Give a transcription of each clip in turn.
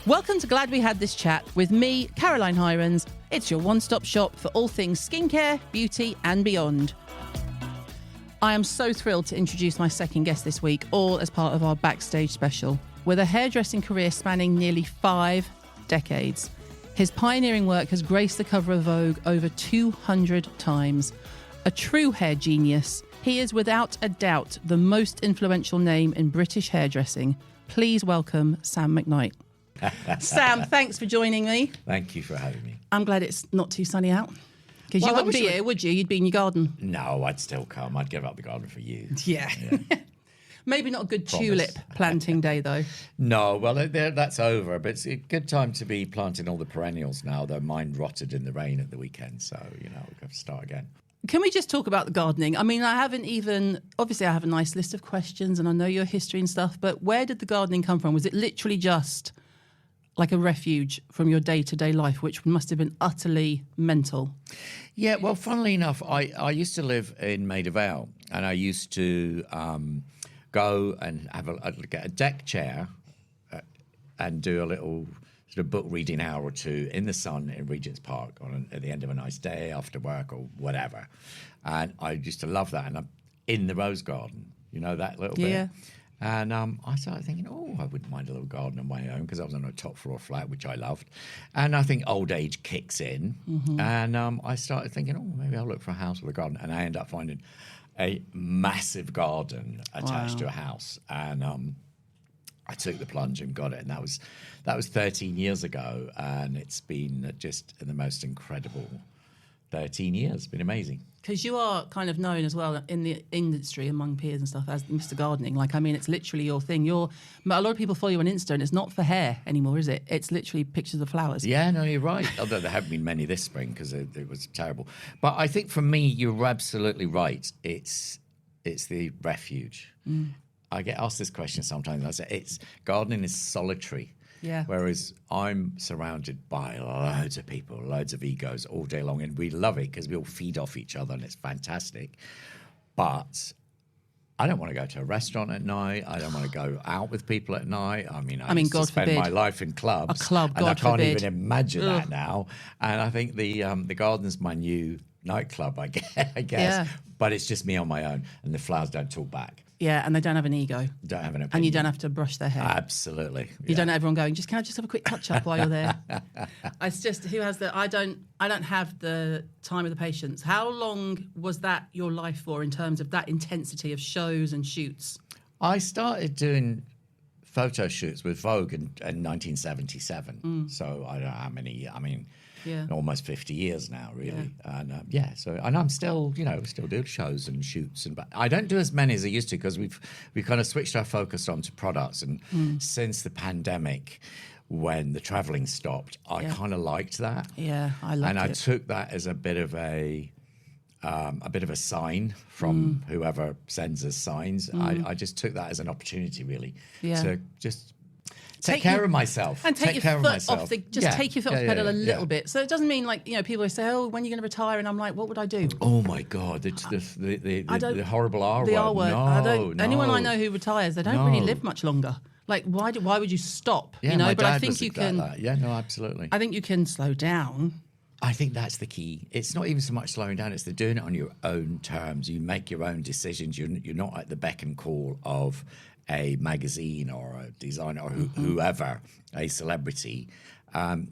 Welcome to Glad We Had This Chat with me, Caroline Hirons. It's your one-stop shop for all things skincare, beauty and beyond. I am so thrilled to introduce my second guest this week, all as part of our Backstage Special. With a hairdressing career spanning nearly 5 decades, his pioneering work has graced the cover of Vogue over 200 times. A true hair genius, he is without a doubt the most influential name in British hairdressing. Please welcome Sam McKnight. Sam, thanks for joining me. Thank you for having me. I'm glad it's not too sunny out. Because you wouldn't be here, would you? You'd be in your garden. No, I'd still come. I'd give up the garden for you. Yeah. Maybe not a good tulip planting day, though. No, well, that's over. But it's a good time to be planting all the perennials now. Though mine rotted in the rain at the weekend. So, we've got to start again. Can we just talk about the gardening? I mean, obviously I have a nice list of questions and I know your history and stuff, but where did the gardening come from? Was it literally just like a refuge from your day-to-day life, which must have been utterly mental? Yeah, well, funnily enough, I used to live in Maida Vale, and I used to go and get a deck chair and do a little sort of book reading hour or two in the sun in Regent's Park at the end of a nice day after work or whatever. And I used to love that. And I'm in the rose garden, that little bit. And I started thinking, I wouldn't mind a little garden on my own because I was on a top floor flat, which I loved. And I think old age kicks in. Mm-hmm. And I started thinking, maybe I'll look for a house with a garden. And I ended up finding a massive garden attached to a house. And I took the plunge and got it. And that was 13 years ago. And it's been just the most incredible 13 years. It's been amazing. Because you are kind of known as well in the industry among peers and stuff as Mr. Gardening. It's literally your thing. A lot of people follow you on Insta and it's not for hair anymore, is it? It's literally pictures of flowers. Yeah, no, you're right. Although there haven't been many this spring because it was terrible. But I think for me, you're absolutely right. It's the refuge. Mm. I get asked this question sometimes. I say, gardening is solitary. Yeah. Whereas I'm surrounded by loads of people, loads of egos all day long, and we love it because we all feed off each other and it's fantastic. But I don't want to go to a restaurant at night. I don't want to go out with people at night. I used to spend my life in clubs. A club, and God I can't forbid. even imagine that now. And I think the garden's my new nightclub, I guess. Yeah. But it's just me on my own, and the flowers don't talk back. Yeah, and they don't have an ego. Don't have an opinion. And you don't have to brush their hair. Absolutely. You don't have everyone going, can I just have a quick touch up while you're there? It's just, who has I don't have the time or the patience. How long was that your life for in terms of that intensity of shows and shoots? I started doing photo shoots with Vogue in 1977. So I don't know how many, almost 50 years now, really. Yeah. And I'm still, still doing shows and shoots. But I don't do as many as I used to because we've kind of switched our focus onto products. And since the pandemic, when the traveling stopped, I kind of liked that. Yeah, I liked it. And I took that as a bit of a sign from whoever sends us signs. I just took that as an opportunity, really, to just take care of myself. And take your foot off the pedal a little bit. So it doesn't mean people say, when are you going to retire? And I'm like, what would I do? Oh my God, the horrible R word. The R word. No, anyone I know who retires, they don't really live much longer. Like, why would you stop? Yeah, my but dad I think was you can. That. Yeah, no, absolutely. I think you can slow down. I think that's the key. It's not even so much slowing down, it's doing it on your own terms. You make your own decisions. You're not at the beck and call of a magazine or a designer or whoever, a celebrity.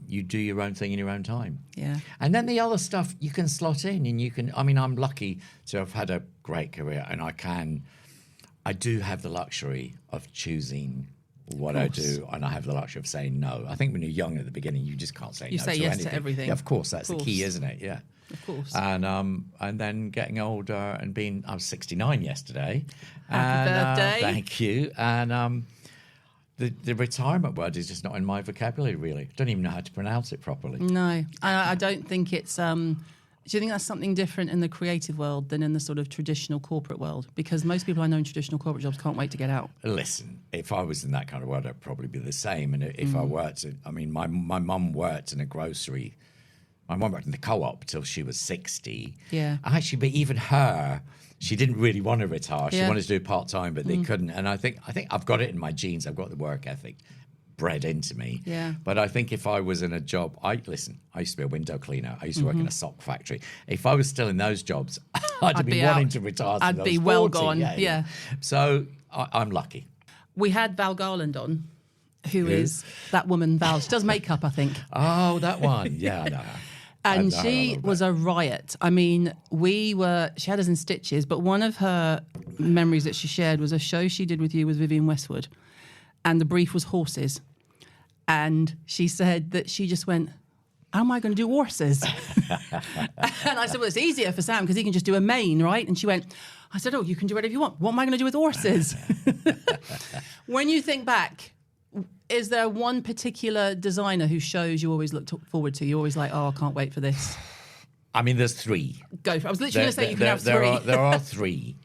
You do your own thing in your own time. Yeah. And then the other stuff you can slot in and you can, I'm lucky to have had a great career and I do have the luxury of choosing what I do, and I have the luxury of saying no. I think when you're young at the beginning, you just can't say no to anything. You say yes to everything. Yeah, of course, that's the key, isn't it? Yeah. Of course. And then getting older and I was 69 yesterday. Happy birthday. Thank you. And the retirement word is just not in my vocabulary, really. I don't even know how to pronounce it properly. No, I don't think it's... do you think that's something different in the creative world than in the sort of traditional corporate world? Because most people I know in traditional corporate jobs can't wait to get out. Listen, if I was in that kind of world, I'd probably be the same. And if I worked, my mum worked in a grocery. My mum worked in the co-op till she was 60. Yeah. Actually, but even her, she didn't really want to retire. She wanted to do part-time, but they couldn't. And I think I've got it in my genes. I've got the work ethic. bred into me. Yeah. But I think if I was in a job, I used to be a window cleaner. I used to work in a sock factory. If I was still in those jobs, I'd be wanting to retire. I'd be well gone. Yeah. So I'm lucky. We had Val Garland on, who is that woman, Val. She does makeup, I think. Oh, that one. Yeah, I know her. And she was a riot. I mean, she had us in stitches, but one of her memories that she shared was a show she did with you with Vivienne Westwood. And the brief was horses. And she said that she just went, how am I going to do horses? And I said, well, it's easier for Sam because he can just do a mane, right? And she went, I said, oh, you can do whatever you want. What am I going to do with horses? When you think back, is there one particular designer whose shows you always look forward to? You're always like, oh, I can't wait for this. I mean, there's three. Go for it. I was literally going to say you can have three. There are three.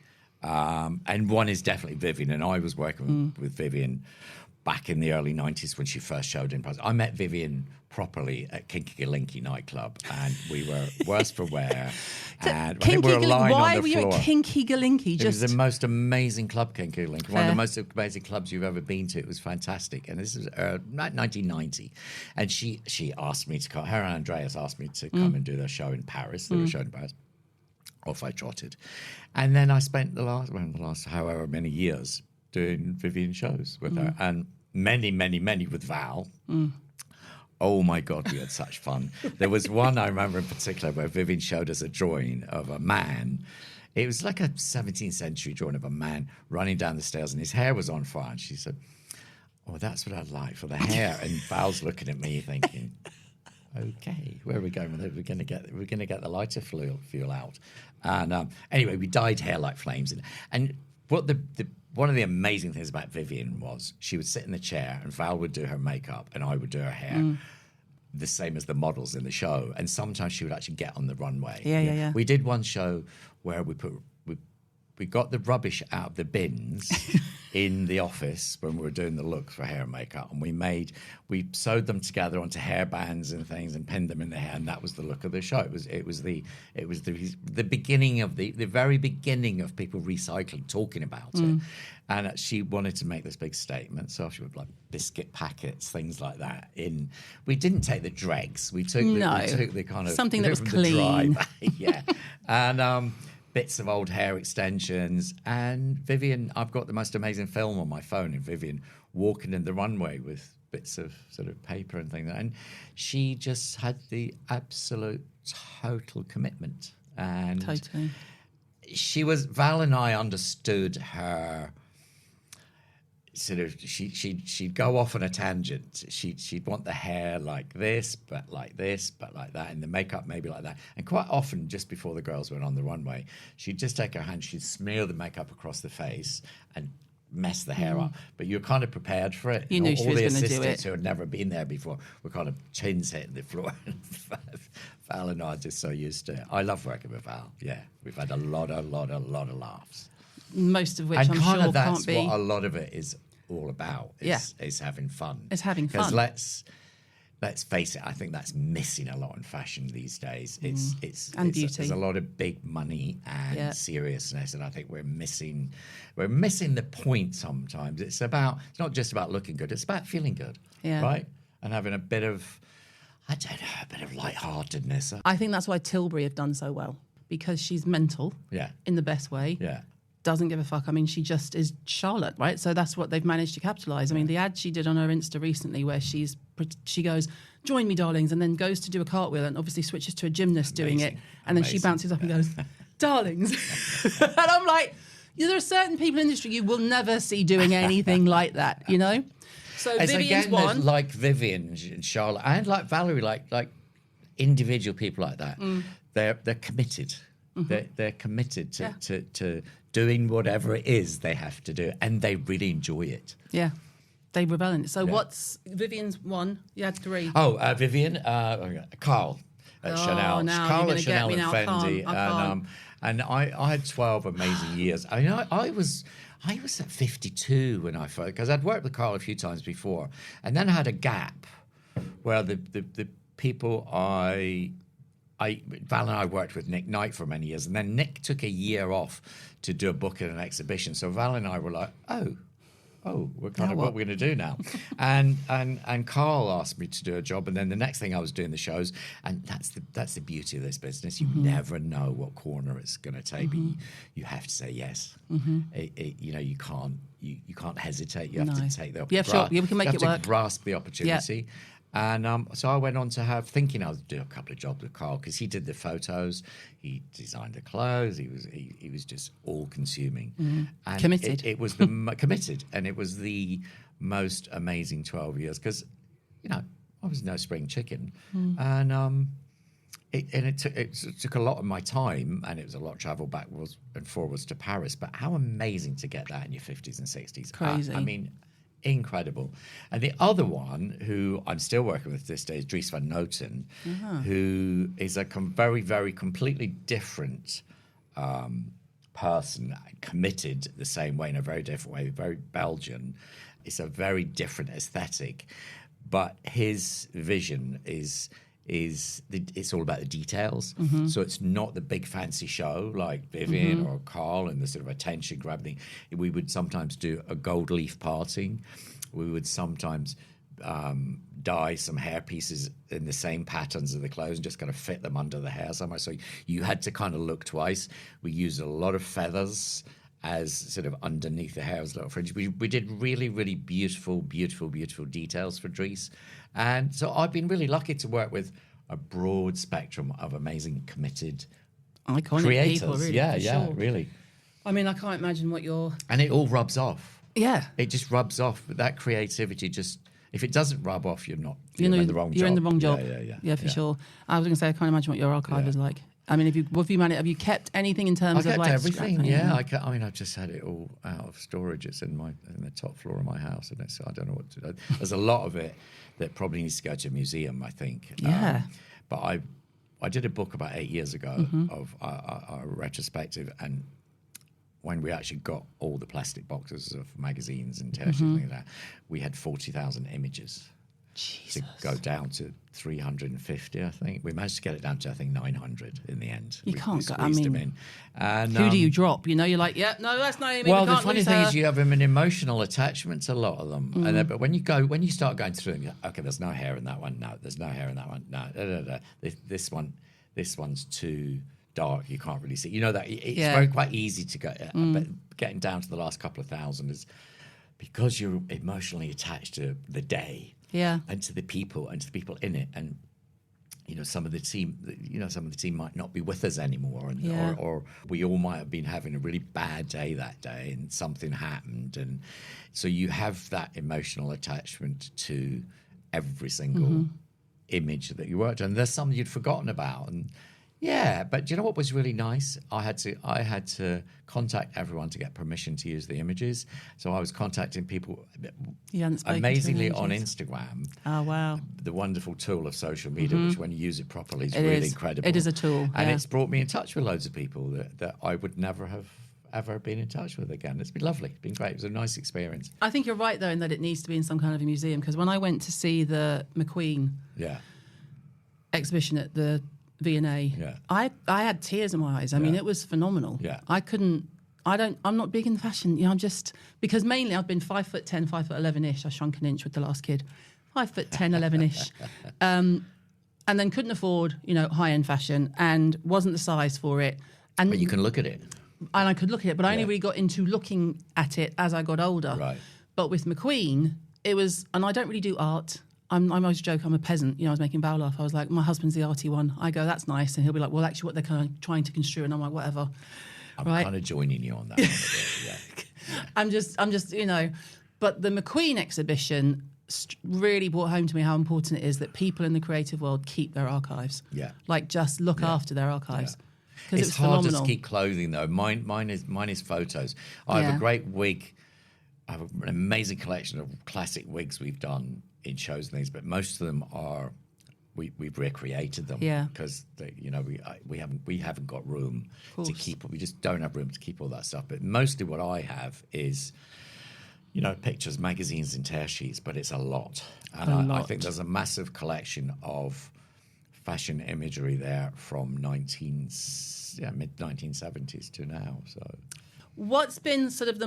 And one is definitely Vivienne. And I was working with Vivienne back in the early 90s when she first showed in person. I met Vivienne properly at Kinky Galinky nightclub, and we were worse for wear. And I think we were lying on the floor. Why were you at Kinky Galinky? It was the most amazing club, Kinky Galinky. One of the most amazing clubs you've ever been to. It was fantastic. And this was 1990. And she asked me to come. Her and Andreas asked me to come and do their show in Paris. They were showing in Paris. Off I trotted. And then I spent the last however many years doing Vivienne shows with her. And many, many, many with Val. Oh, my God, we had such fun. There was one I remember in particular where Vivienne showed us a drawing of a man. It was like a 17th century drawing of a man running down the stairs and his hair was on fire. And she said, oh, that's what I'd like for the hair. And Val's looking at me thinking, okay, where are we going with it? We're going to get the lighter fuel out. And anyway, we dyed hair like flames. And what one of the amazing things about Vivienne was she would sit in the chair and Val would do her makeup and I would do her hair, the same as the models in the show. And sometimes she would actually get on the runway. Yeah. We did one show where we got the rubbish out of the bins in the office when we were doing the look for hair and makeup, and we sewed them together onto hair bands and things and pinned them in the hair, and that was the look of the show. It was the beginning of the very beginning of people recycling, talking about it. And she wanted to make this big statement, so she would like biscuit packets, things like that. We didn't take the dregs. We took the kind of something that was clean. Yeah, and bits of old hair extensions. And Vivienne, I've got the most amazing film on my phone of Vivienne walking in the runway with bits of sort of paper and things. And she just had the absolute total commitment. And totally. Val and I understood her sort of, she'd go off on a tangent. She'd want the hair like this, but like this, but like that, and the makeup maybe like that. And quite often, just before the girls went on the runway, she'd just take her hand, she'd smear the makeup across the face and mess the hair up. But you're kind of prepared for it. You knew she was going to do it. All the assistants who had never been there before were kind of chins hitting the floor. Val and I are just so used to it. I love working with Val. Yeah, we've had a lot of laughs. Most of which and I'm kind sure of that's can't be. what a lot of it is all about. Is having fun. It's having fun. Because let's face it, I think that's missing a lot in fashion these days. It's beauty. There's a lot of big money and seriousness, and I think we're missing the point sometimes. It's not just about looking good. It's about feeling good, right? And having a bit of lightheartedness. I think that's why Tilbury have done so well, because she's mental, in the best way. Yeah. Doesn't give a fuck. I mean, she just is Charlotte, right? So that's what they've managed to capitalise. I mean, the ad she did on her Insta recently where she goes, join me, darlings, and then goes to do a cartwheel and obviously switches to a gymnast doing it. And then she bounces up and goes, darlings. And I'm like, there are certain people in the industry you will never see doing anything like that, you know? So Vivienne's one. Like Vivienne and Charlotte and like Valerie, like individual people like that, they're committed. They're committed to doing whatever it is they have to do, and they really enjoy it. Yeah, they rebel in it. So what's Vivienne's one? You had three. Oh, Vivienne, Carl at Chanel. Now Carl at Chanel and Fendi. And I had 12 amazing years. I mean, I was at 52 when I first, because I'd worked with Carl a few times before, and then I had a gap where the people Val and I worked with Nick Knight for many years, and then Nick took a year off to do a book at an exhibition. So Val and I were like, oh, we're Now what what? we're going to do now. and Carl asked me to do a job, and then the next thing I was doing the shows, and that's the beauty of this business. You never know what corner it's going to take, but you have to say yes. You can't hesitate. You have to take the Yeah, sure. Yeah, we can make it work. Grasp the opportunity. And so I went on to thinking I would do a couple of jobs with Carl, because he did the photos, he designed the clothes, he was just all consuming, and Committed. It was the committed, and it was the most amazing 12 years, because I was no spring chicken, and it took a lot of my time, and it was a lot of travel backwards and forwards to Paris. But how amazing to get that in your 50s and 60s! Crazy. I mean, incredible. And the other one, who I'm still working with this day, is Dries van Noten, who is a very, very completely different person, committed the same way in a very different way, very Belgian. It's a very different aesthetic, but his vision it's all about the details. So it's not the big fancy show like Vivian or Carl and the sort of attention grabbing. We would sometimes do a gold leaf parting. We would sometimes dye some hair pieces in the same patterns of the clothes and just kind of fit them under the hair somewhere. So you had to kind of look twice. We used a lot of feathers as sort of underneath the hair as little fringe. We did really, really beautiful details for Dries. And so I've been really lucky to work with a broad spectrum of amazing, committed Iconic creators. people, really. Yeah, for sure. really. I mean, I can't imagine what you're... And it all rubs off. Yeah. It just rubs off. But that creativity just... If it doesn't rub off, you're in the wrong job. You're in the wrong job. Yeah, for sure. I was going to say, I can't imagine what your archive is like. I mean, have you kept anything in terms I of kept like everything? Yeah, I've just had it all out of storage. It's in the top floor of my house, and I don't know what to do. There's a lot of it that probably needs to go to a museum, I think. Yeah. But I did a book about 8 years ago of a retrospective, and when we actually got all the plastic boxes of magazines and things like that, we had 40,000 images. Jesus. To go down to 350, I think. We managed to get it down to, I think, 900 in the end. You can't go... I squeezed them mean, in. And, who do you drop? You're like, no, that's Naomi. Well, we the can't funny lose thing her. is you have an emotional attachment to a lot of them. And then, but when you start going through them, okay, there's no hair in that one. No, there's no hair in that one. No. This one's too dark. You can't really see. You know that it's quite easy to go. But getting down to the last couple of thousand is because you're emotionally attached to the day. Yeah. And to the people in it. And some of the team might not be with us anymore, and or we all might have been having a really bad day that day, and something happened, and so you have that emotional attachment to every single image that you worked on. And there's some you'd forgotten about, and but do you know what was really nice? I had to contact everyone to get permission to use the images. So I was contacting people amazingly on Instagram. Oh, wow. The wonderful tool of social media, which when you use it properly is incredible. It is a tool. And it's brought me in touch with loads of people that I would never have ever been in touch with again. It's been lovely. It's been great. It was a nice experience. I think you're right, though, in that it needs to be in some kind of a museum, because when I went to see the McQueen exhibition at the V&A, I had tears in my eyes. I mean, it was phenomenal. Yeah. I'm not big in fashion. I'm just, because mainly I've been 5'10", 5'11"-ish. I shrunk an inch with the last kid. 5'10", 11-ish. And then couldn't afford, high-end fashion, and wasn't the size for it. But you can look at it. And I could look at it, but I only really got into looking at it as I got older. Right. But with McQueen, it was, and I don't really do art. I always joke I'm a peasant. I was making Bow laugh. I was like, my husband's the arty one. I go, that's nice. And he'll be like, well, actually what they're kind of trying to construe. And I'm like, whatever. I'm kind of joining you on that one a bit, I'm just, but the McQueen exhibition really brought home to me how important it is that people in the creative world keep their archives. Yeah. Like just look after their archives. Yeah. It's hard phenomenal. to keep clothing though. Mine is photos. I have a great wig. I have an amazing collection of classic wigs we've done in shows and things, but most of them are we've recreated them because we haven't got room to keep. We just don't have room to keep all that stuff. But mostly what I have is pictures, magazines, and tear sheets. But it's a lot, and I think there's a massive collection of fashion imagery there from mid 1970s to now. So. What's been sort of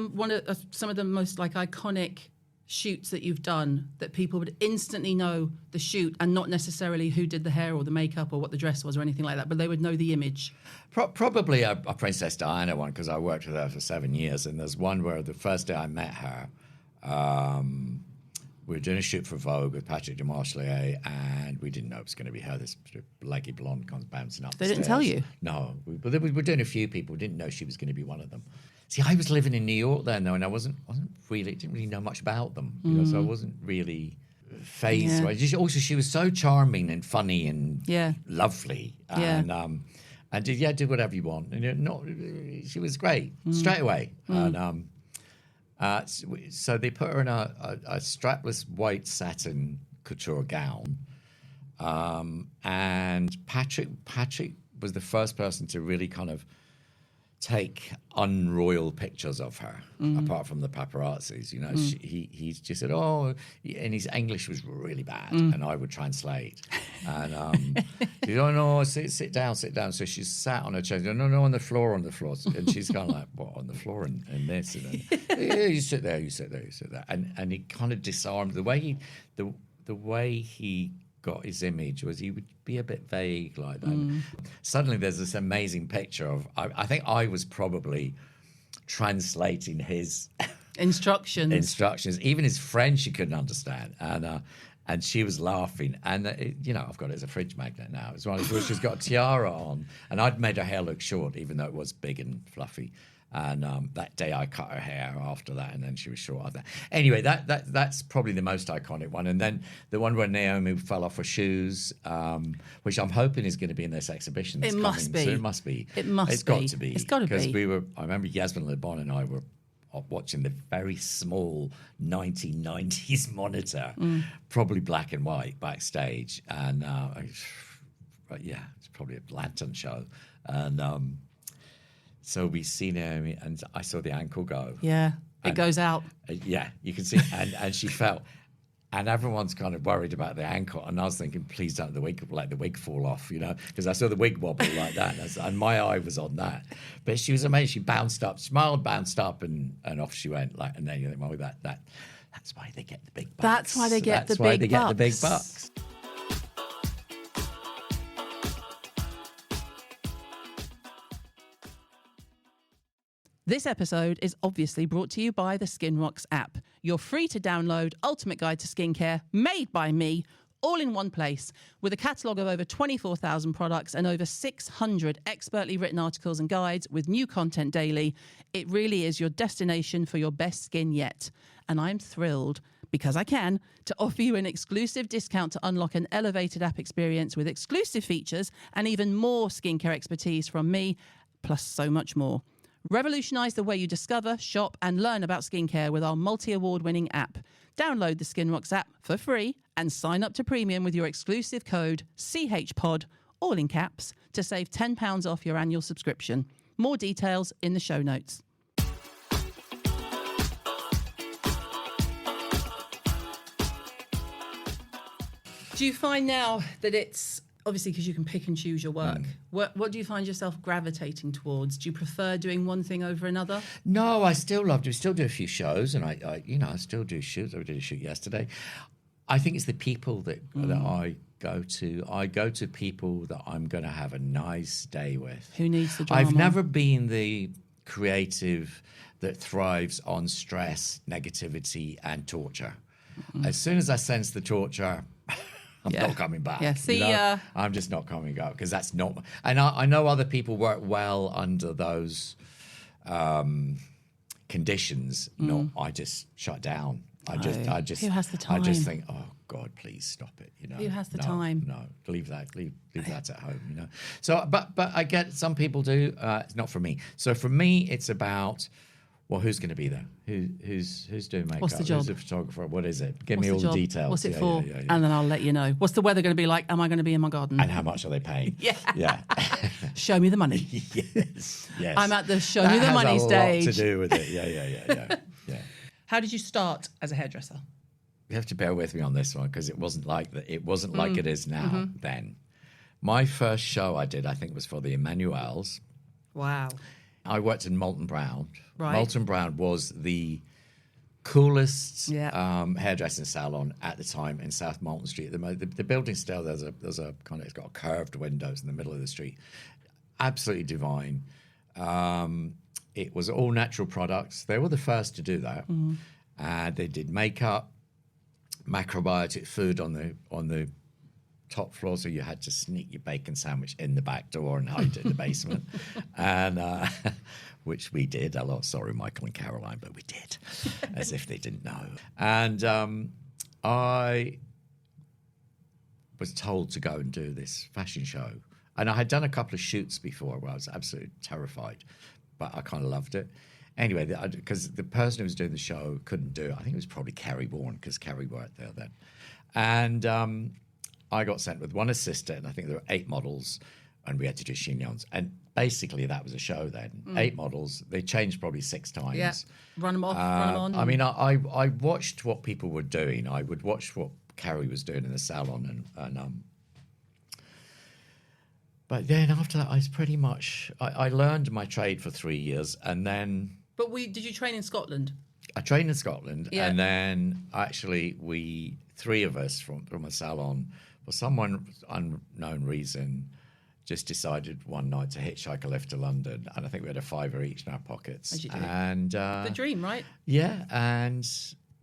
some of the most like iconic shoots that you've done that people would instantly know the shoot and not necessarily who did the hair or the makeup or what the dress was or anything like that, but they would know the image? Probably a Princess Diana one, because I worked with her for 7 years, and there's one where the first day I met her, we were doing a shoot for Vogue with Patrick de Marchelier, and we didn't know it was going to be her, this sort of leggy blonde comes bouncing up. They didn't tell you? No, but we were doing a few people, didn't know she was going to be one of them. See, I was living in New York then, though, and I didn't really know much about them, you know, so I wasn't really phased. Yeah. Right? Also, she was so charming and funny and lovely, and did whatever you want. And she was great straight away. And so they put her in a strapless white satin couture gown, and Patrick was the first person to really kind of take unroyal pictures of her, apart from the paparazzis. You know, he just said, "Oh," and his English was really bad, and I would translate. And he said, "Oh no, sit down." So she sat on her chair. No, on the floor. And she's kind of like, "What, on the floor and this?" And then, "Yeah, you sit there." And he kind of disarmed the way he got his image was he would be a bit vague like that. Suddenly there's this amazing picture of, I think I was probably translating his instructions. Even his French she couldn't understand. And she was laughing. And, I've got it as a fridge magnet now. It's one of those, she's got a tiara on. And I'd made her hair look short, even though it was big and fluffy. And that day I cut her hair after that, and then she was short after that. Anyway, that's probably the most iconic one. And then the one where Naomi fell off her shoes, which I'm hoping is going to be in this exhibition. It must be. So it must be. It's got to be. It's got to be. Because I remember Yasmin Le Bon and I were watching the very small 1990s monitor, probably black and white, backstage. And it's probably a lantern show. And so we see Naomi, and I saw the ankle go. Yeah, it goes out. Yeah, you can see, and she fell. And everyone's kind of worried about the ankle. And I was thinking, please don't let the wig fall off, because I saw the wig wobble like that. And my eye was on that. But she was amazing. She bounced up, smiled, bounced up, and off she went. And then you think, well, that's why they get the big bucks. That's why they get the big bucks. This episode is obviously brought to you by the SkinRocks app, your free-to-download ultimate guide to skincare, made by me, all in one place, with a catalogue of over 24,000 products and over 600 expertly written articles and guides with new content daily. It really is your destination for your best skin yet. And I'm thrilled, because I can, to offer you an exclusive discount to unlock an elevated app experience with exclusive features and even more skincare expertise from me, plus so much more. Revolutionise the way you discover, shop and learn about skincare with our multi-award-winning app. Download the SkinRocks app for free and sign up to Premium with your exclusive code CHPOD, all in caps, to save £10 off your annual subscription. More details in the show notes. Do you find now that it's... Obviously, because you can pick and choose your work. What do you find yourself gravitating towards? Do you prefer doing one thing over another? No, I still love to. Still do a few shows, and I still do shoots. I did a shoot yesterday. I think it's the people that I go to. I go to people that I'm going to have a nice day with. Who needs the drama? I've never been the creative that thrives on stress, negativity, and torture. As soon as I sense the torture, I'm not coming back. Yeah, see ya. I'm just not coming back, because that's not. And I know other people work well under those conditions. No, I just shut down. I just. Who has the time? I just think, oh God, please stop it. Who has the time? No, leave that at home. So, but I get some people do. It's not for me. So for me, it's about. Well, who's going to be there? Who's doing makeup? What's the job? Who's the photographer? What is it? Give me all the details. What's it for? Yeah. And then I'll let you know. What's the weather going to be like? Am I going to be in my garden? And how much are they paying? Yeah. Show me the money. Yes. I'm at the show me the money stage. That has a lot to do with it. Yeah. How did you start as a hairdresser? You have to bear with me on this one, because it wasn't like that. It wasn't like it is now. Then, my first show I did, I think, was for the Emmanuels. Wow. I worked in Molton Brown. Right. Molton Brown was the coolest Yeah. hairdressing salon at the time in South Molton Street. The building still, there's a kind of, it's got curved windows in the middle of the street. Absolutely divine. It was all natural products. They were the first to do that. And they did makeup, macrobiotic food on the top floor, so you had to sneak your bacon sandwich in the back door and hide it in the basement, and which we did. A lot. Sorry, Michael and Caroline, but we did, as if they didn't know. And I was told to go and do this fashion show, and I had done a couple of shoots before where I was absolutely terrified, but I kind of loved it. Anyway, because the person who was doing the show couldn't do it. I think it was probably Kerry Bourne, because Kerry worked there then. And I got sent with one assistant, and I think there were 8 models, and we had to do chignons. And basically that was a show then. 8 models. They changed probably 6 times. Yeah. Run them off, run them on. I mean, I watched what people were doing. I would watch what Kerry was doing in the salon. But then after that, I was pretty much... I learned my trade for 3 years, and then... But did you train in Scotland? I trained in Scotland, Yeah. and then actually 3 of us from a salon, for some unknown reason, just decided one night to hitchhike a lift to London, and I think we had a £5 each in our pockets. As you do. And The dream, right? yeah, and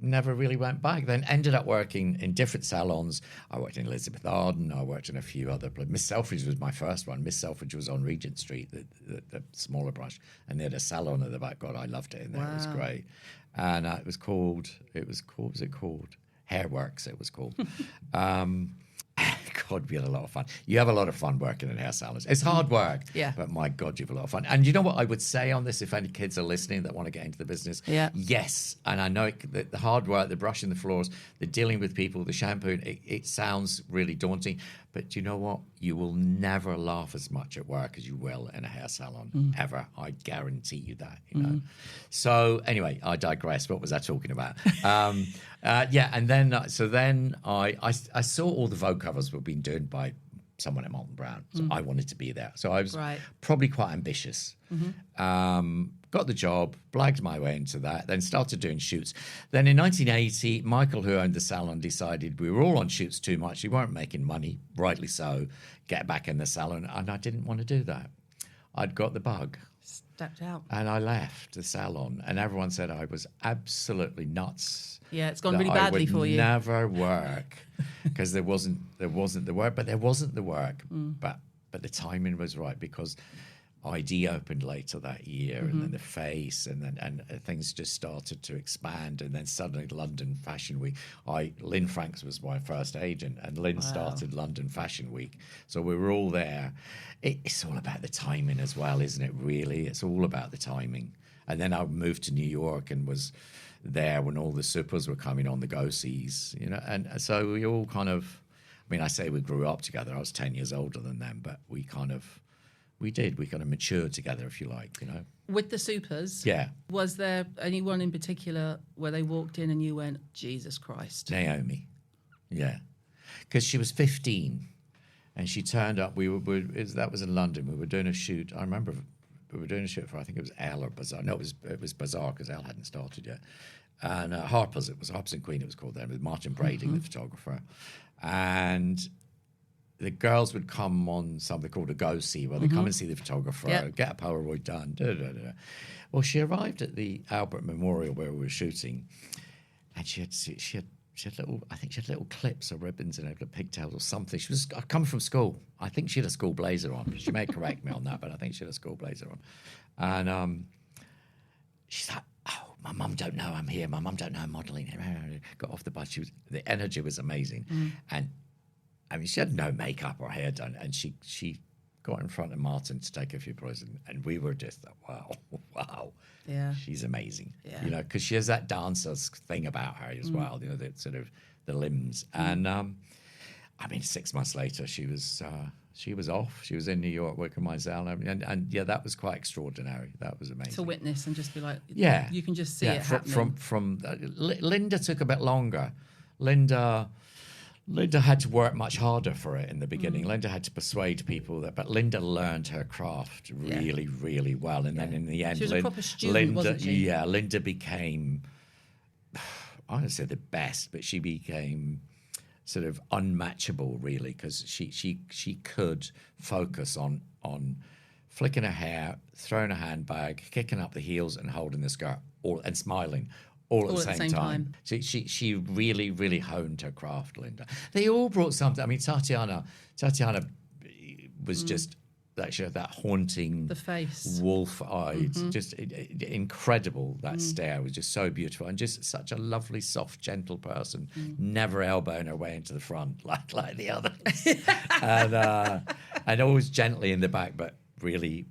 never really went back. Then ended up working in different salons. I worked in Elizabeth Arden. I worked in a few other places. Miss Selfridge was my first one. Miss Selfridge was on Regent Street, the smaller branch, and they had a salon at the back. God, I loved it in there. Wow. It was great. And it was called, what was it called? Hairworks, it was called. God, we had a lot of fun. You have a lot of fun working in hair salons. It's hard work, yeah. But my God, you have a lot of fun. And you know what I would say on this, if any kids are listening that want to get into the business? Yeah. Yes, and I know the hard work, the brushing the floors, the dealing with people, the shampooing, it sounds really daunting. But you know what? You will never laugh as much at work as you will in a hair salon, ever. I guarantee you that, you know. So anyway, I digress. What was I talking about? Yeah, and then I saw all the Vogue covers were being done by someone at Molton Brown, so I wanted to be there. So I was probably quite ambitious. Got the job, blagged my way into that, then started doing shoots. Then in 1980, Michael, who owned the salon, decided we were all on shoots too much. We weren't making money, rightly so, get back in the salon, and I didn't want to do that. I'd got the bug. Stepped out. And I left the salon, and everyone said I was absolutely nuts. Yeah, it's gone really badly for you. Never work, because there wasn't the work, but there wasn't the work. But the timing was right, because ID opened later that year, and then the Face, and things just started to expand, and then suddenly London Fashion Week. Lynn Franks was my first agent, and Lynn started London Fashion Week, so we were all there. It's all about the timing as well, isn't it? Really, it's all about the timing. And then I moved to New York and was there when all the supers were coming on, the go-sees, you know, and so we all kind of. I mean, I say we grew up together. I was 10 years older than them, but we kind of matured together, if you like, you know. With the supers, yeah. Was there anyone in particular where they walked in and you went, Jesus Christ? Naomi, yeah, because she was 15, and she turned up. That was in London. We were doing a shoot. I remember we were doing a shoot for, I think it was Elle or Bazaar. No, it was Bazaar, because Elle hadn't started yet. And Harper's and Queen, it was called then, with Martin Brading, the photographer, and the girls would come on something called a go-see, where they come and see the photographer, get a Polaroid done. Well, she arrived at the Albert Memorial where we were shooting, and she had little clips or ribbons and little pigtails or something. She was coming from school. I think she had a school blazer on. She may correct me on that, but I think she had a school blazer on. And she's like, "Oh, my mum don't know I'm here. My mum don't know I'm modelling." Got off the bus. The energy was amazing, and I mean, she had no makeup or hair done, and she got in front of Martin to take a few photos, and we were just like, wow, yeah, she's amazing, yeah. You know, because she has that dancer's thing about her as well, you know, the sort of the limbs, and I mean, 6 months later, she was off. She was in New York working my salon, and yeah, that was quite extraordinary. That was amazing to witness and just be like, yeah, you can just see it happening. Linda took a bit longer. Linda Linda had to work much harder for it in the beginning. Linda had to persuade people but Linda learned her craft really, really well. And then in the end, she was a proper student, wasn't she? Yeah, Linda became, I wouldn't say the best, but she became sort of unmatchable, really, because she could focus on flicking her hair, throwing a handbag, kicking up the heels, and holding the skirt, and smiling. All at the same time. She really, really honed her craft, Linda. They all brought something. I mean, Tatiana was just that haunting, the face, wolf-eyed, just incredible. That stare was just so beautiful, and just such a lovely, soft, gentle person. Never elbowing her way into the front like the others, and always gently in the back, but really,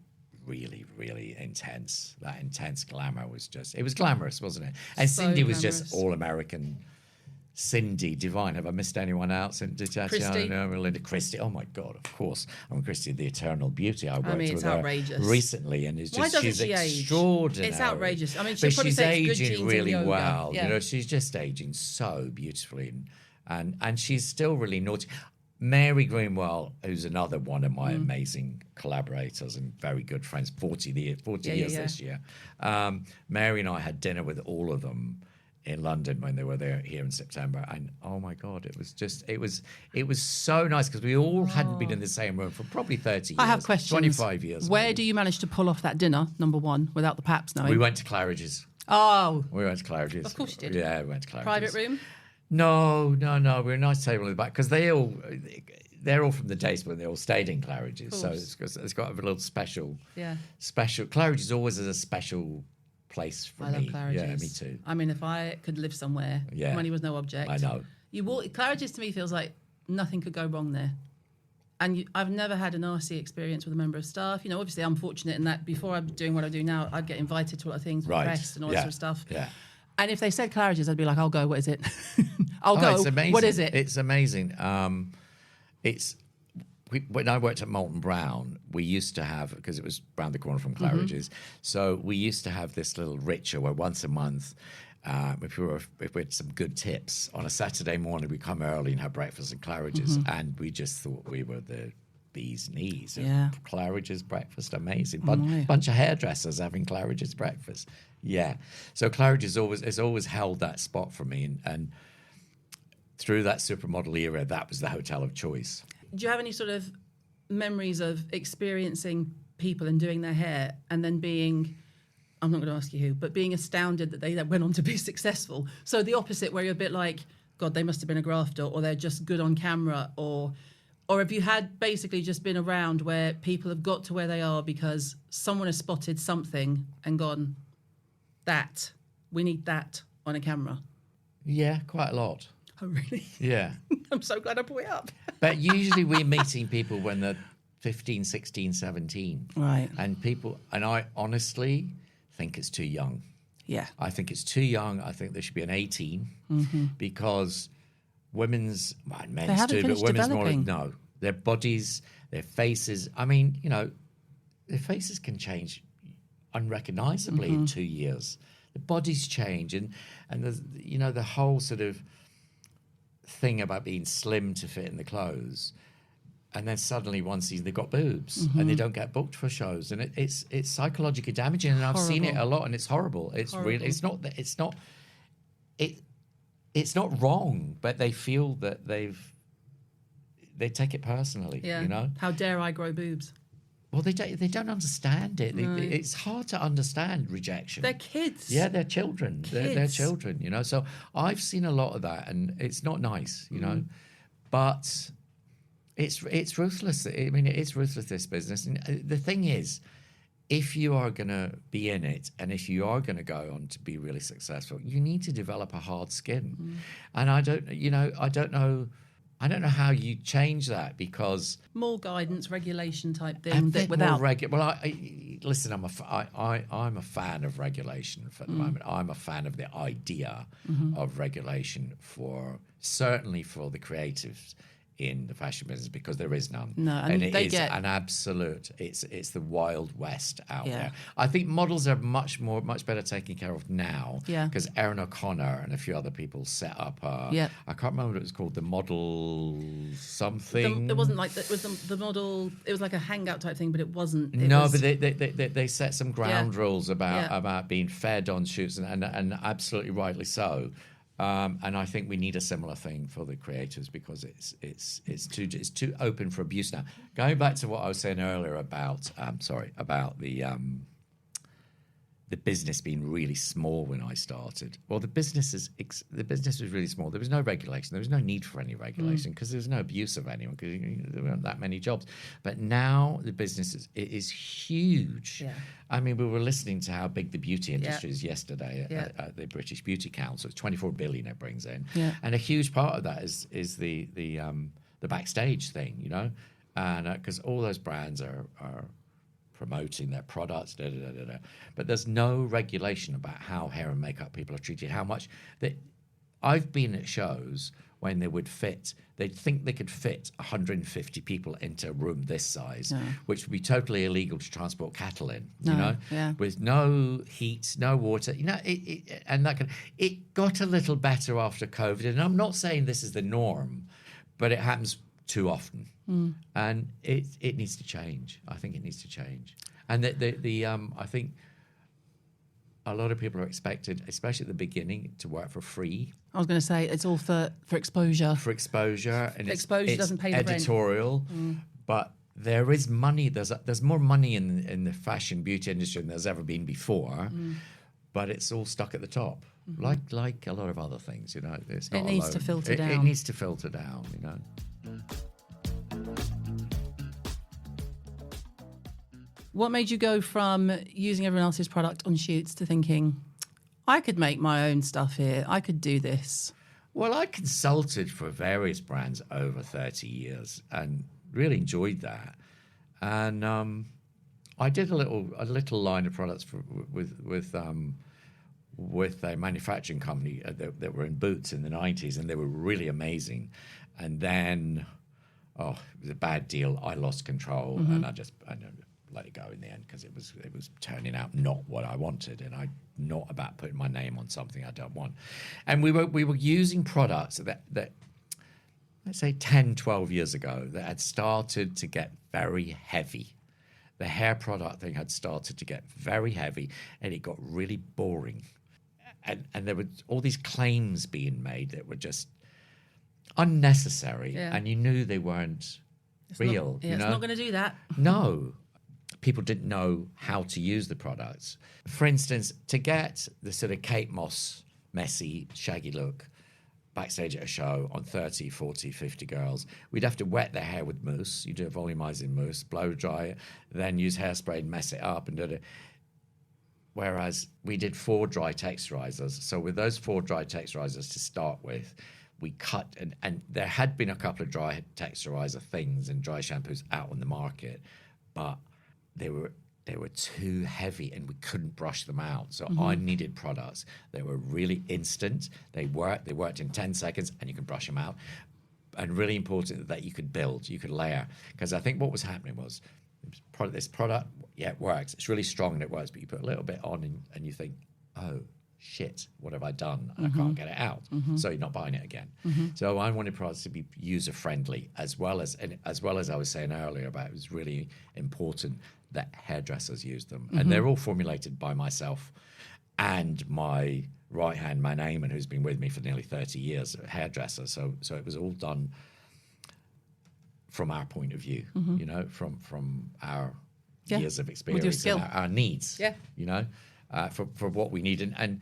really, really intense. That intense glamour was it was glamorous, wasn't it? And So Cindy was glamorous. just all-American. Cindy, divine. Have I missed anyone out? Christy. Linda, Christy. Oh my God, of course. Christy, the eternal beauty. I worked it's with her outrageous. recently, and it's Why just doesn't she's she age? extraordinary. It's outrageous. I mean, she'll but probably she's say it's good aging genes and really yoga. well. Yeah. You know, she's just aging so beautifully, and she's still really naughty. Mary Greenwell, who's another one of my amazing collaborators and very good friends, 40 years this year. Mary and I had dinner with all of them in London when they were here in September, and oh my God, it was so nice because we all hadn't been in the same room for probably 30 years. I have questions. 25 years. Where maybe. do you manage to pull off that dinner, number one, without the paps knowing? We went to Claridge's. Oh, We went to Claridge's. Of course you did. Yeah, we went to Claridge's. private room? No. We're a nice table in the back because they're all from the days when they all stayed in Claridge's. So it's got a little special. Yeah. Claridge's always is a special place for I me. love Claridge's. Yeah, me too. I mean, if I could live somewhere, Yeah. money was no object. I know. Claridge's to me feels like nothing could go wrong there. And I've never had a nasty experience with a member of staff. You know, obviously I'm fortunate in that before I'm doing what I do now, I'd get invited to a lot of things with Right. press and all that Yeah. sort of stuff. Yeah. And if they said Claridge's, I'd be like, I'll go. What is it? I'll go. It's amazing. What is it? It's amazing. When I worked at Molton Brown, we used to have, because it was round the corner from Claridge's, so we used to have this little ritual where once a month, if we had some good tips, on a Saturday morning we'd come early and have breakfast at Claridge's, and we just thought we were the bee's knees. Yeah. Claridge's breakfast, amazing. my. Bunch of hairdressers having Claridge's breakfast. Yeah. So Claridge's has always held that spot for me, and through that supermodel era, that was the hotel of choice. Do you have any sort of memories of experiencing people and doing their hair and then being, I'm not going to ask you who, but being astounded that they then went on to be successful? So the opposite, where you're a bit like, God, they must have been a grafter, or they're just good on camera, or have you had basically just been around where people have got to where they are because someone has spotted something and gone, we need that on a camera? Yeah, quite a lot. Oh, really? Yeah. I'm so glad I brought it up. But usually we're meeting people when they're 15, 16, 17. Right. And I honestly think it's too young. Yeah. I think it's too young. I think there should be an 18 because men's haven't too, but finished women's developing. no. Their bodies, their faces. I mean, their faces can change unrecognizably in 2 years. The bodies change, and the whole sort of thing about being slim to fit in the clothes, and then suddenly one season they've got boobs and they don't get booked for shows, and it's psychologically damaging, and I've seen it a lot, and it's horrible. It's really it's not wrong, but they feel that they take it personally. Yeah. How dare I grow boobs? Well, they don't understand it. It's hard to understand rejection. They're kids. Yeah, they're children. They're Kids. children, So I've seen a lot of that, and it's not nice, But it's ruthless. I mean, it is ruthless, this business. And the thing is, if you are going to be in it, and if you are going to go on to be really successful, you need to develop a hard skin. And I don't know how you change that, because More guidance, regulation type thing. Without listen, I'm a fan of regulation for the moment. I'm a fan of the idea of regulation certainly for the creatives in the fashion business because there is none. No, and it they is get an absolute. It's the Wild West out Yeah. there. I think models are much better taken care of now. Yeah. Because Erin O'Connor and a few other people set up. Yeah. I can't remember what it was called. The Model something. it wasn't like it was the model. It was like a hangout type thing, but it wasn't. But they set some ground rules Yeah. about being fed on shoots and absolutely rightly so. And I think we need a similar thing for the creators because it's too open for abuse now. Going back to what I was saying earlier about the business being really small when I started. Well, the business was really small. There was no regulation. There was no need for any regulation because there was no abuse of anyone because there weren't that many jobs. But now the business is huge. Yeah. I mean, we were listening to how big the beauty industry is yesterday at the British Beauty Council. It's 24 billion it brings in, and a huge part of that is the backstage thing, you know, and because all those brands are promoting their products, but there's no regulation about how hair and makeup people are treated. How much that I've been at shows when they'd think they could fit 150 people into a room this size, which would be totally illegal to transport cattle in, you know, with no heat, no water, you know, it got a little better after COVID. And I'm not saying this is the norm, but it happens too often. And it needs to change. I think it needs to change. And I think a lot of people are expected, especially at the beginning, to work for free. I was going to say it's all for exposure. For exposure, and exposure doesn't pay the rent. Editorial, but there is money. There's more money in the fashion beauty industry than there's ever been before, but it's all stuck at the top, like a lot of other things. You know, it's not. It needs alone. to filter down. It needs to filter down. You know. What made you go from using everyone else's product on shoots to thinking, I could make my own stuff here, I could do this? Well, I consulted for various brands over 30 years and really enjoyed that. And I did a little line of products with a manufacturing company that were in Boots in the 90s, and they were really amazing. And then, it was a bad deal. I lost control, and I let it go in the end because it was turning out not what I wanted, and I'm not about putting my name on something I don't want. And we were using products that let's say 10, 12 years ago that had started to get very heavy. The hair product thing had started to get very heavy, and it got really boring. And there were all these claims being made that were just unnecessary, and you knew they weren't real. It's not going to do that. No. People didn't know how to use the products. For instance, to get the sort of Kate Moss, messy, shaggy look backstage at a show on 30, 40, 50 girls, we'd have to wet their hair with mousse. You do a volumizing mousse, blow dry it, then use hairspray and mess it up and do it. Whereas we did 4 dry texturizers. So with those 4 dry texturizers to start with, we cut, and there had been a couple of dry texturizer things and dry shampoos out on the market, but they were too heavy and we couldn't brush them out. So I needed products that were really instant. They worked in 10 seconds and you can brush them out. And really important that you could build, you could layer. Because I think what was happening was this product, it works. It's really strong and it works, but you put a little bit on and you think, oh, shit, what have I done? And I can't get it out. So you're not buying it again. So I wanted products to be user-friendly as well as I was saying earlier about it was really important that hairdressers use them. And they're all formulated by myself and my right-hand man Eamon, who's been with me for nearly 30 years, a hairdresser. So it was all done from our point of view, you know, from our years of experience, with your skill. And our needs, you know, for what we need. And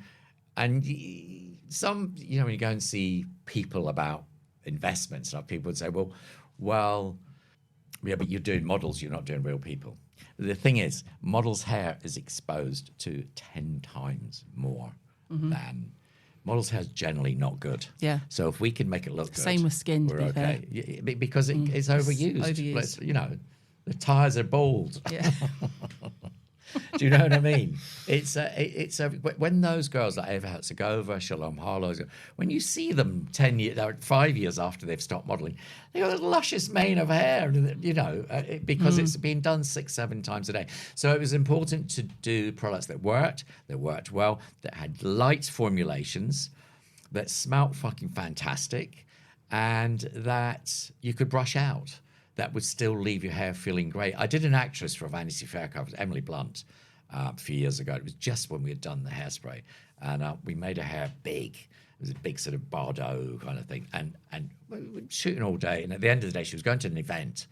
some, you know, when you go and see people about investments, people would say, well, yeah, but you're doing models, you're not doing real people. The thing is, models' hair is exposed to 10 times more than models' hair is generally not good. Yeah. So if we can make it look good, same with skin, we're okay. Yeah, because it's overused. Overused. You know, the tires are bald. Yeah. Do you know what I mean? When those girls like Eva Herzegovina, Shalom Harlow, when you see them 5 years after they've stopped modelling, they got a luscious mane of hair, because it's been done 6-7 times a day. So it was important to do products that worked well, that had light formulations, that smelt fucking fantastic, and that you could brush out. That would still leave your hair feeling great. I did an actress for Vanity Fair cover, Emily Blunt, a few years ago. It was just when we had done the hairspray, and we made her hair big. It was a big sort of Bardot kind of thing, and we were shooting all day. And at the end of the day, she was going to an event,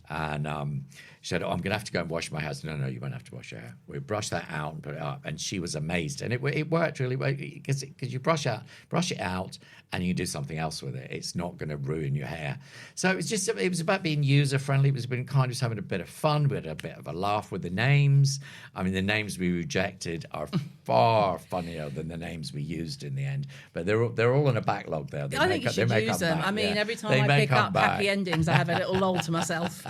and she said, "Oh, I'm going to have to go and wash my hair." I said, No, you won't have to wash your hair. We brushed that out and put it up, and she was amazed. And it worked really well because you brush it out, and you can do something else with it. It's not going to ruin your hair. So it was about being user friendly. It was been kind of just having a bit of fun. We had a bit of a laugh with the names. I mean, the names we rejected are far funnier than the names we used in the end. But they're all in a backlog there. I think you should use them. I mean, every time I pick up happy endings, I have a little lol to myself.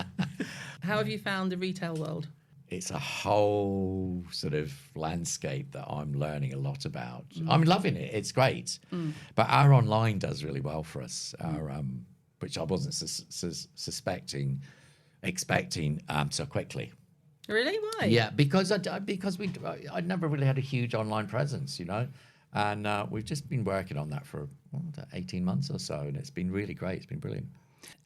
How have you found the retail world? It's a whole sort of landscape that I'm learning a lot about. I'm loving it. It's great. But our online does really well for us, which I wasn't expecting so quickly. Really? Why? Yeah, because I never really had a huge online presence, and we've just been working on that for 18 months or so, and it's been really great. It's been brilliant.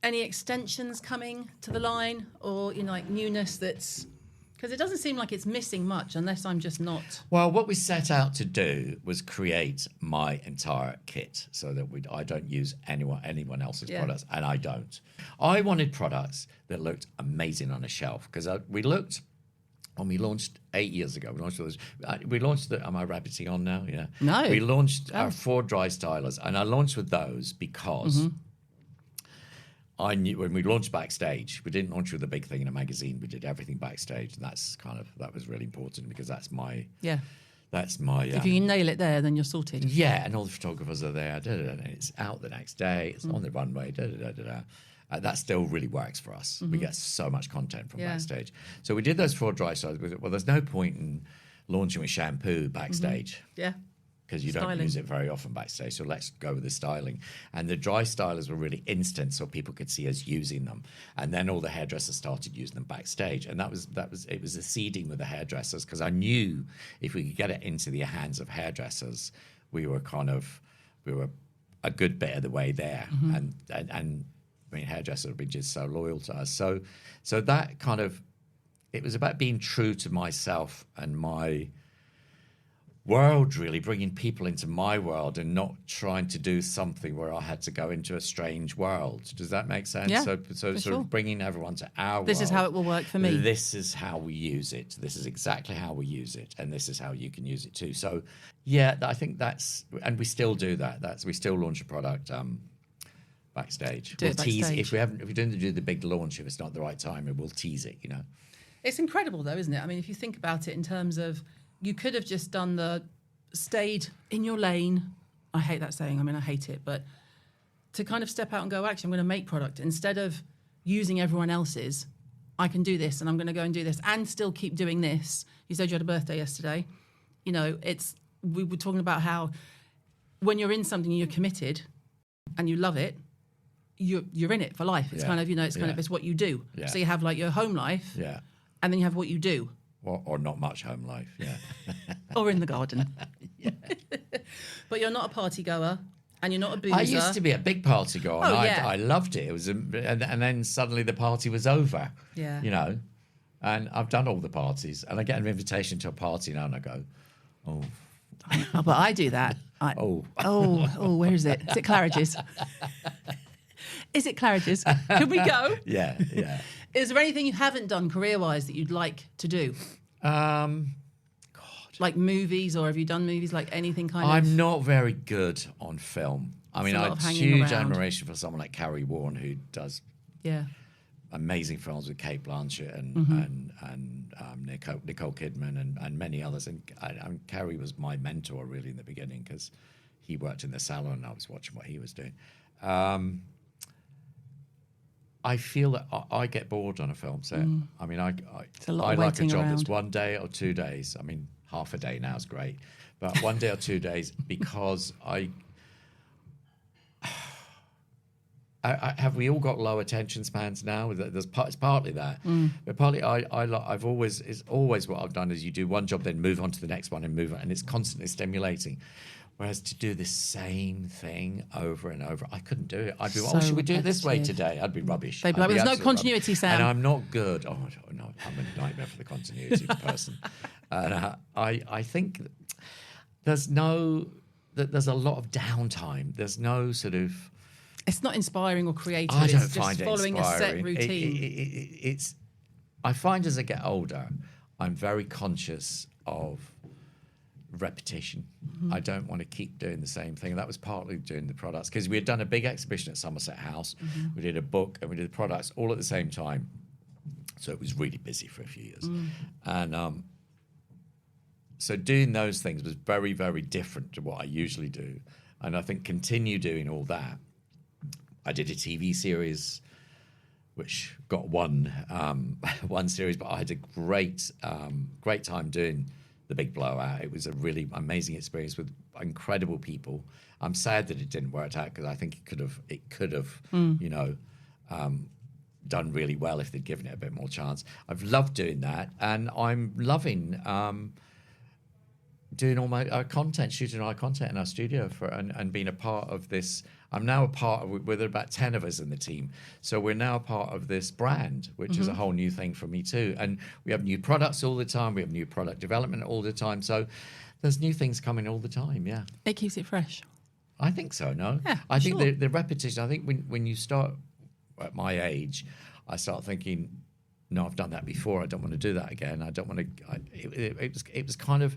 Any extensions coming to the line, or like newness that's... Because it doesn't seem like it's missing much, unless I'm just not... Well, what we set out to do was create my entire kit so that I don't use anyone else's products, and I don't. I wanted products that looked amazing on a shelf, because we looked... When we launched 8 years ago, we launched am I rabbiting on now? Yeah. No. We launched our 4 dry stylers, and I launched with those because... I knew when we launched Backstage, we didn't launch with a big thing in a magazine. We did everything backstage, and that was really important because that's my. If you can nail it there, then you're sorted. Yeah, and all the photographers are there. And it's out the next day. It's on the runway. That still really works for us. We get so much content from Backstage. So we did those 4 dry styles. Well, there's no point in launching with shampoo backstage. Yeah. Because you don't use it very often backstage, so let's go with the styling. And the dry stylers were really instant, so people could see us using them. And then all the hairdressers started using them backstage, and it was a seeding with the hairdressers, because I knew if we could get it into the hands of hairdressers, we were a good bit of the way there. And I mean, hairdressers have been just so loyal to us. So that kind of, it was about being true to myself and my world, really, bringing people into my world and not trying to do something where I had to go into a strange world. Does that make sense? Yeah, so sort of bringing everyone to our world. This is how it will work for me. This is how we use it. This is exactly how we use it, and this is how you can use it too. So, yeah, I think that's, and we still do that. We still launch a product backstage. We'll tease if we don't do the big launch, if it's not the right time, we'll tease it. It's incredible, though, isn't it? I mean, if you think about it in terms of, you could have just stayed in your lane. I hate that saying. I mean, I hate it. But to kind of step out and go, actually, I'm going to make product. Instead of using everyone else's, I can do this, and I'm going to go and do this and still keep doing this. You said you had a birthday yesterday. We were talking about how when you're in something, you're committed and you love it, you're in it for life. It's kind of, it's what you do. Yeah. So you have like your home life, and then you have what you do. Or not much home life, yeah. Or in the garden. But you're not a party goer, and you're not a boozer. I used to be a big party goer, and I loved it. It was, and then suddenly the party was over. Yeah. And I've done all the parties, and I get an invitation to a party now, and I go, oh. But I do that. Where is it? Is it Claridge's? Is it Claridge's? Can we go? Yeah. Is there anything you haven't done career-wise that you'd like to do? Like movies, or have you done movies, like anything kind of? I'm not very good on film. I mean, I have huge admiration for someone like Carrie Warren, who does amazing films with Cate Blanchett and Nicole Kidman and many others. And Carrie was my mentor, really, in the beginning, because he worked in the salon and I was watching what he was doing. I feel that I get bored on a film set. I mean, I a lot I of like a waiting job that's around. 1 day or 2 days. I mean, half a day now is great, but 1 day or 2 days because have we all got low attention spans now? It's partly that, but partly I've always it's always what I've done is you do one job, then move on to the next one and move on, and it's constantly stimulating. Whereas to do the same thing over and over, I couldn't do it. I'd be, So should we do it this way repetitive. today? I'd be rubbish. They'd be I'd like, "There's no absolute continuity, rubbish. Sam." And I'm not good. Oh no, I'm a nightmare for the continuity person. And I think there's a lot of downtime. There's no sort of. It's not inspiring or creative. I don't it's find just it following a set inspiring. routine. I find as I get older, I'm very conscious of repetition. I don't want to keep doing the same thing. That was partly doing the products because we had done a big exhibition at Somerset House. We did a book and we did the products all at the same time. So it was really busy for a few years. And so doing those things was very, very different to what I usually do. And I think continue doing all that. I did a TV series which got one series, but I had a great time doing The Big Blowout. It was a really amazing experience with incredible people. I'm sad that it didn't work out because I think it could have, done really well if they'd given it a bit more chance. I've loved doing that, and I'm loving doing all my content, shooting our content in our studio and being a part of this. I'm now a part of, with about 10 of us in the team. So we're now a part of this brand, which is a whole new thing for me too. And we have new products all the time. We have new product development all the time. So there's new things coming all the time, yeah. It keeps it fresh. I think so, no? Yeah, I think sure. the repetition, I think when you start at my age, I start thinking, no, I've done that before. I don't want to do that again. I don't want to, it was kind of,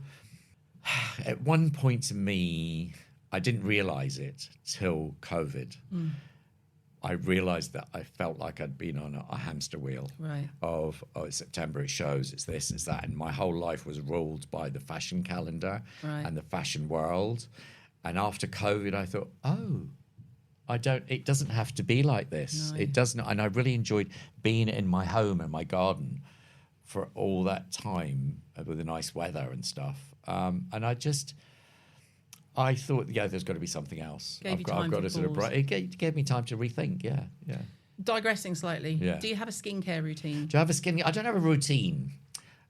at one point to me, I didn't realize it till COVID. I realized that I felt like I'd been on a hamster wheel of, it's September, it shows, it's this, it's that. And my whole life was ruled by the fashion calendar and the fashion world. And after COVID, I thought, it doesn't have to be like this. No. It doesn't. And I really enjoyed being in my home and my garden for all that time with the nice weather and stuff. And I thought, there's got to be something else. I've got to sort of. It gave me time to rethink. Yeah. Digressing slightly. Yeah. Do you have a skincare routine? Do I have a I don't have a routine,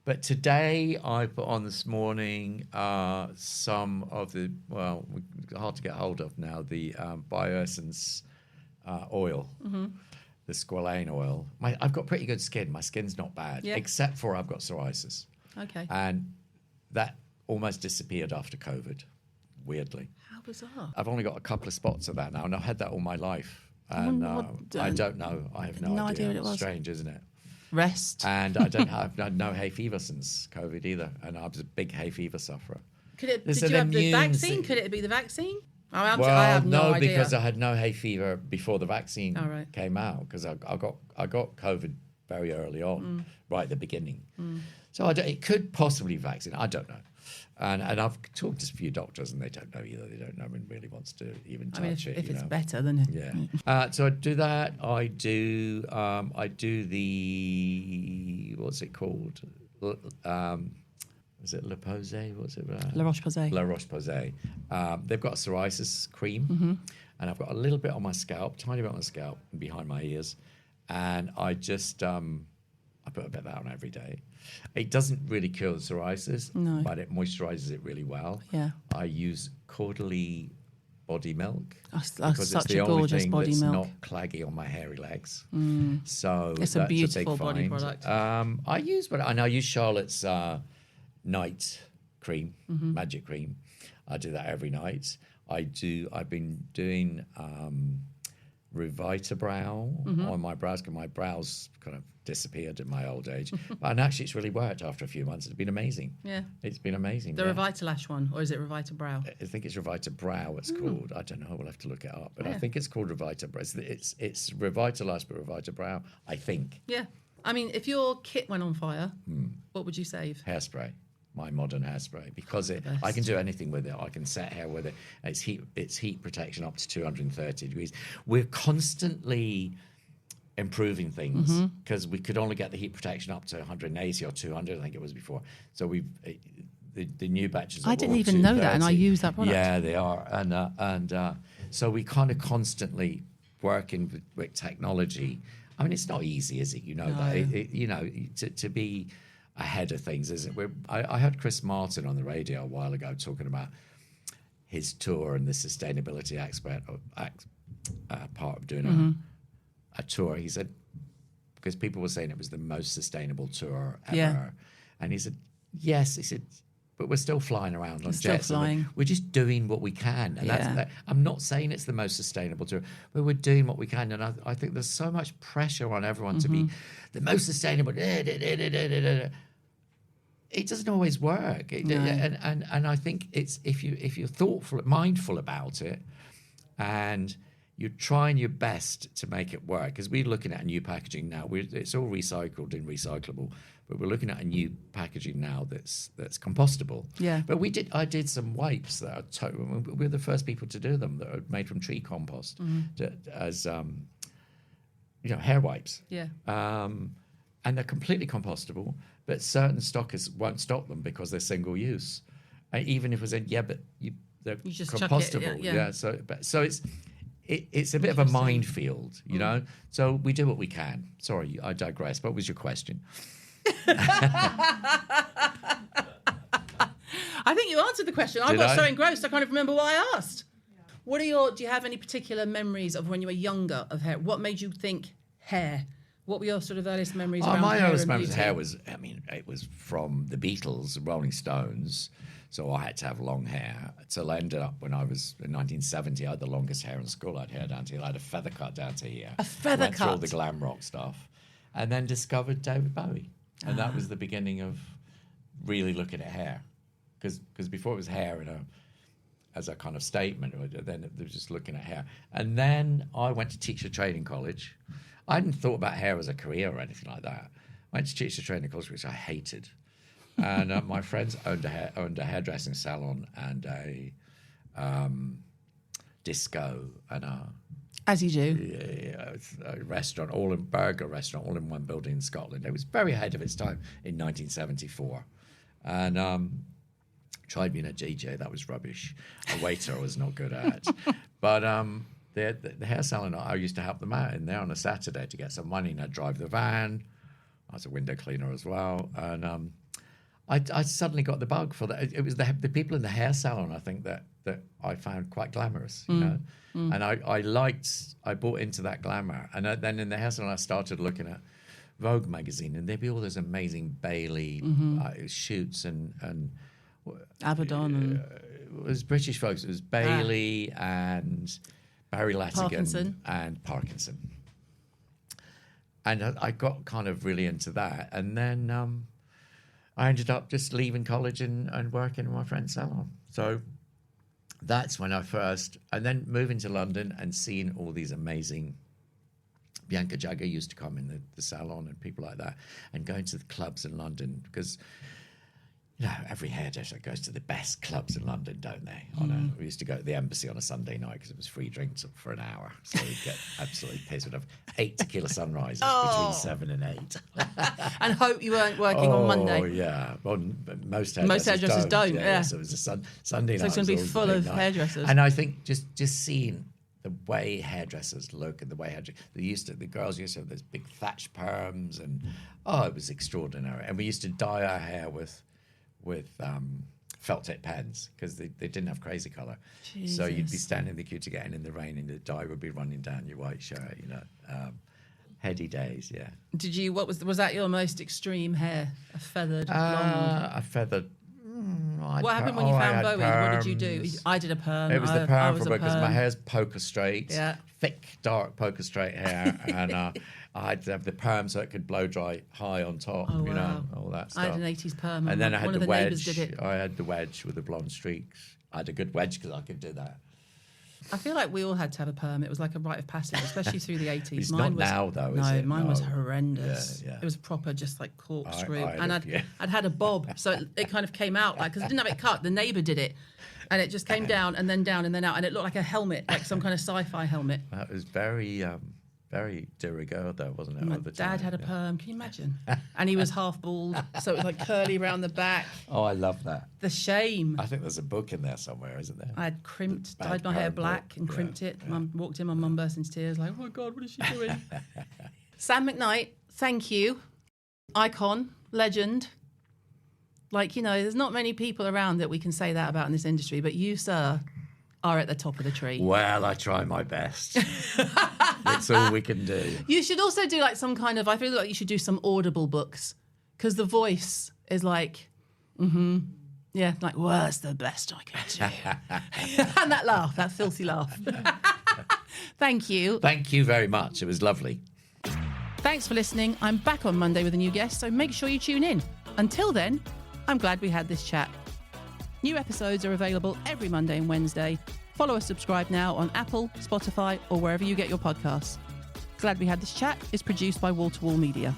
but today I put on this morning some of the hard to get hold of now, the Bioessence oil, the squalane oil. I've got pretty good skin. My skin's not bad, except for I've got psoriasis. Okay. And that almost disappeared after COVID. Weirdly. How bizarre. I've only got a couple of spots of that now, and I've had that all my life. And I don't know. I have no idea what it was. Strange, isn't it? Rest. And I've had no hay fever since COVID either, and I was a big hay fever sufferer. Did you have the vaccine? Could it be the vaccine? I have no idea. Because I had no hay fever before the vaccine right. came out, because I got COVID very early on, right at the beginning. So it could possibly be vaccine. I don't know. And I've talked to a few doctors, and they don't know either. They don't know and really wants to even touch it. If it's better, then yeah. So I do that. I do the what's it called? Is it La Posay? What's it? La Roche-Posay. La Roche-Posay. They've got a psoriasis cream, and I've got a little bit on my scalp, tiny bit on my scalp, and behind my ears, and I just I put a bit of that on every day. It doesn't really cure the psoriasis, but it moisturizes it really well. Yeah. I use Cordially body milk because it's the only thing that's not claggy on my hairy legs. So it's a beautiful body product. I use Charlotte's night cream, magic cream. I do that every night. I've been doing Revita Brow on my brows, because my brows kind of disappeared in my old age. And actually, it's really worked after a few months. It's been amazing. Yeah. It's been amazing. The Revitalash one, or is it Revita Brow? I think it's Revita Brow, it's called. I don't know. We'll have to look it up. But I think it's called Revita Brow. It's Revitalash, but Revita Brow, I think. Yeah. I mean, if your kit went on fire, what would you save? Hairspray. My modern hairspray, because I can do anything with it. I can set hair with it. It's heat protection up to 230 degrees. We're constantly improving things because we could only get the heat protection up to 180 or 200, I think it was before. So the new batches. I didn't even know that, and I use that product. Yeah, they are, and so we kind of constantly working with technology. I mean, it's not easy, is it? You know, that to be ahead of things, isn't it? I heard Chris Martin on the radio a while ago talking about his tour and the sustainability part of doing a tour. He said, because people were saying it was the most sustainable tour ever, and he said, yes. He said, but we're still flying around on jets. We're just doing what we can. And I'm not saying it's the most sustainable tour, but we're doing what we can. And I think there's so much pressure on everyone to be the most sustainable. It doesn't always work. And I think it's if you're thoughtful, mindful about it, and you're trying your best to make it work. Because we're looking at new packaging now. It's all recycled and recyclable. But we're looking at a new packaging now that's compostable. Yeah. But I did some wipes that are we're the first people to do them that are made from tree compost as hair wipes. Yeah. And they're completely compostable, but certain stockers won't stock them because they're single use. Even if it was they're just compostable. Chuck it, yeah. So it's a bit of a minefield, you know. So we do what we can. Sorry, I digress. What was your question? I think you answered the question. I got so engrossed I can't even remember what I asked. Yeah. Do you have any particular memories of when you were younger of hair? What made you think hair? What were your sort of earliest memories around hair? My earliest memories of hair was, it was from the Beatles, Rolling Stones. So I had to have long hair. Till I ended up when I was in 1970, I had the longest hair in school. I had hair down to here. I had a feather cut down to here. A feather cut? Went through all the glam rock stuff. And then discovered David Bowie. And that was the beginning of really looking at hair. Because before it was hair as a kind of statement, then it was just looking at hair. And then I went to teacher training college. I hadn't thought about hair as a career or anything like that. I went to teacher training college, which I hated. And my friends owned a hairdressing salon and a disco and a... As you do. Yeah, a restaurant, burger restaurant, all in one building in Scotland. It was very ahead of its time in 1974. And tried being a DJ, that was rubbish. A waiter I was not good at. But the hair salon, I used to help them out in there on a Saturday to get some money, and I'd drive the van. I was a window cleaner as well. And I suddenly got the bug for that. It was the people in the hair salon, I think, that I found quite glamorous, you know. And I bought into that glamour. And then in the hair salon, I started looking at Vogue magazine, and there'd be all those amazing Bailey shoots and Abaddon. It was British folks. It was Bailey and Barry Latigan and Parkinson. And I got kind of really into that. And then I ended up just leaving college and working in my friend's salon. So that's when and then moving to London and seeing all these amazing, Bianca Jagger used to come in the salon and people like that, and going to the clubs in London because, you know, every hairdresser goes to the best clubs in London, don't they? We used to go to the Embassy on a Sunday night because it was free drinks for an hour. So we'd get absolutely pissed. We'd have 8 tequila sunrises between 7 and 8. And hope you weren't working on Monday. Oh, yeah. Well, most hairdressers don't. Yeah. So it was a Sunday night. So it's going to be full of hairdressers. And I think just seeing the way hairdressers look and the way the girls used to have those big thatch perms, and it was extraordinary. And we used to dye our hair with felt tip pens because they didn't have crazy colour. So you'd be standing in the queue to get in the rain, and the dye would be running down your white shirt. You know, heady days. Yeah. Did you? Was that your most extreme hair? A feathered, blonde? A feathered. What happened when you found Bowie? What did you do? I did a perm. It was the perm because my hair's poker straight. Yeah. Thick, dark poker straight hair, and I had to have the perm so it could blow dry high on top, you know, all that stuff. I had an 80s perm. And then I had one of the wedge. Did it. I had the wedge with the blonde streaks. I had a good wedge because I could do that. I feel like we all had to have a perm. It was like a rite of passage, especially through the 80s. It's not now, though, is it? Mine was horrendous. Yeah. It was proper, just like corkscrew. I'd had a bob, so it kind of came out like, because I didn't have it cut. The neighbour did it. And it just came down and then out. And it looked like a helmet, like some kind of sci-fi helmet. That was very very de rigueur, though, wasn't it? My all the dad time? had a perm. Can you imagine? And he was half bald, so it was like curly around the back. Oh, I love that. The shame. I think there's a book in there somewhere, isn't there? I had crimped, Bad dyed my hair perm black book. and Yeah, crimped it. yeah. Mum walked in, my mum burst into tears like, oh my God, what is she doing? Sam McKnight, thank you. Icon, legend. Like, you know, there's not many people around that we can say that about in this industry, but you, sir, are at the top of the tree. Well, I try my best. It's all we can do. You should also do like some kind of, I feel like you should do some Audible books because the voice is like, yeah, like, well, that's the best I can do. And that laugh, that filthy laugh. Thank you. Thank you very much. It was lovely. Thanks for listening. I'm back on Monday with a new guest, so make sure you tune in. Until then, I'm glad we had this chat. New episodes are available every Monday and Wednesday. Follow or subscribe now on Apple, Spotify, or wherever you get your podcasts. Glad We Had This Chat is produced by Wall to Wall Media.